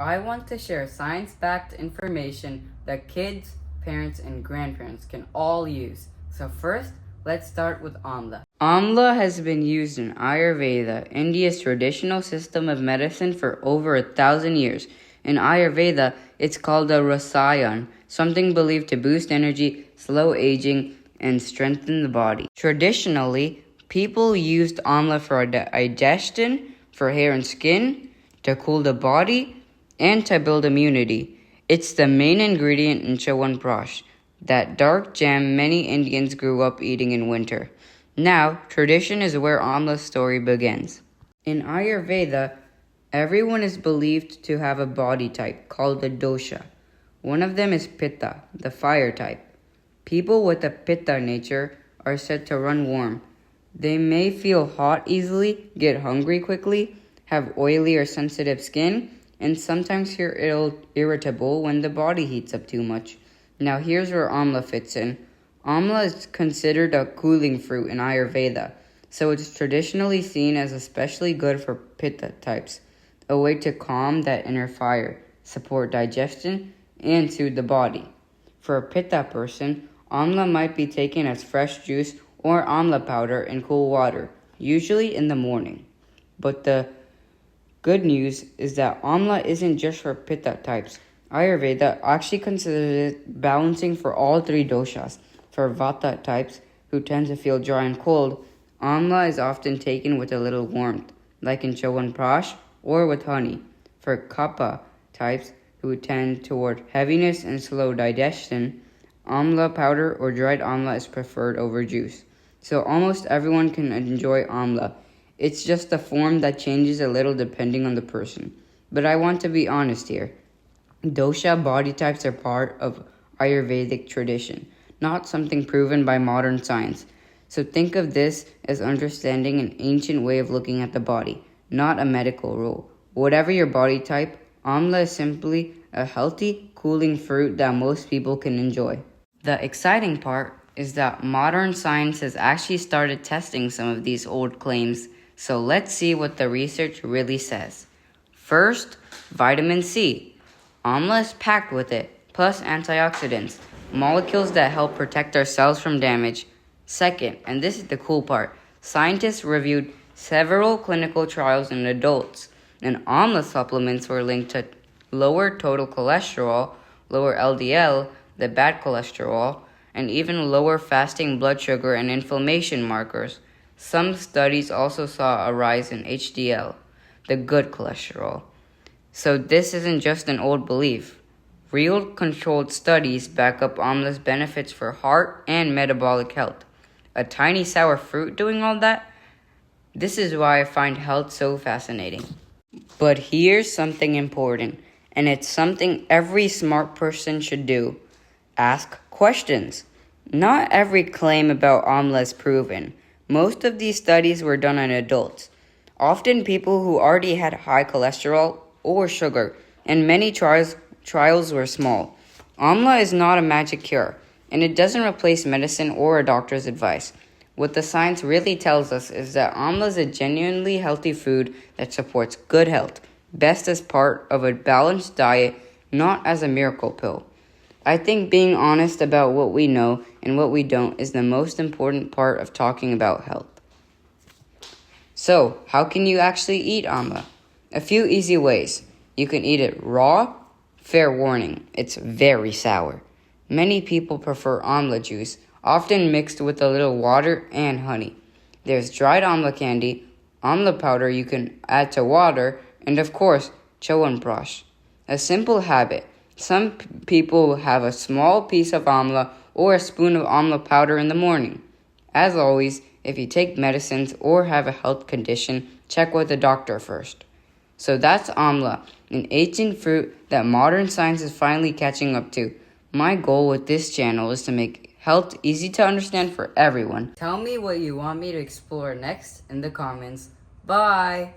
I want to share science-backed information that kids, parents, and grandparents can all use. So first, let's start with Amla. Amla has been used in Ayurveda, India's traditional system of medicine, for over 1,000 years. In Ayurveda, it's called a rasayan, something believed to boost energy, slow aging, and strengthen the body. Traditionally, people used Amla for digestion, for hair and skin, to cool the body, and to build immunity. It's the main ingredient in Chyawanprash, that dark jam many Indians grew up eating in winter. Now, tradition is where Amla's story begins. In Ayurveda, everyone is believed to have a body type called a dosha. One of them is Pitta, the fire type. People with a Pitta nature are said to run warm. They may feel hot easily, get hungry quickly, have oily or sensitive skin, and sometimes feel irritable when the body heats up too much. Now here's where Amla fits in. Amla is considered a cooling fruit in Ayurveda, so it's traditionally seen as especially good for Pitta types, a way to calm that inner fire, support digestion, and soothe the body. For a Pitta person, Amla might be taken as fresh juice or Amla powder in cool water, usually in the morning. But the good news is that Amla isn't just for Pitta types. Ayurveda actually considers it balancing for all three doshas. For Vata types, who tend to feel dry and cold, Amla is often taken with a little warmth, like in Chyawanprash or with honey. For Kapha types, who tend toward heaviness and slow digestion, Amla powder or dried Amla is preferred over juice. So almost everyone can enjoy Amla. It's just a form that changes a little depending on the person. But I want to be honest here. Dosha body types are part of Ayurvedic tradition, not something proven by modern science. So think of this as understanding an ancient way of looking at the body, not a medical rule. Whatever your body type, Amla is simply a healthy, cooling fruit that most people can enjoy. The exciting part is that modern science has actually started testing some of these old claims. So let's see what the research really says. First, vitamin C. Amla is packed with it, plus antioxidants, molecules that help protect our cells from damage. Second, and this is the cool part, scientists reviewed several clinical trials in adults, and Amla supplements were linked to lower total cholesterol, lower LDL, the bad cholesterol, and even lower fasting blood sugar and inflammation markers. Some studies also saw a rise in HDL, the good cholesterol. So this isn't just an old belief. Real controlled studies back up Amla's benefits for heart and metabolic health. A tiny sour fruit doing all that? This is why I find health so fascinating. But here's something important, and it's something every smart person should do. Ask questions. Not every claim about Amla is proven. Most of these studies were done on adults, often people who already had high cholesterol or sugar, and many trials were small. Amla is not a magic cure, and it doesn't replace medicine or a doctor's advice. What the science really tells us is that Amla is a genuinely healthy food that supports good health, best as part of a balanced diet, not as a miracle pill. I think being honest about what we know and what we don't is the most important part of talking about health. So, how can you actually eat Amla? A few easy ways. You can eat it raw. Fair warning, it's very sour. Many people prefer Amla juice, often mixed with a little water and honey. There's dried Amla candy, Amla powder you can add to water, and of course, Chyawanprash. A simple habit. Some people have a small piece of Amla or a spoon of Amla powder in the morning. As always, if you take medicines or have a health condition, check with a doctor first. So that's Amla, an ancient fruit that modern science is finally catching up to. My goal with this channel is to make health easy to understand for everyone. Tell me what you want me to explore next in the comments. Bye!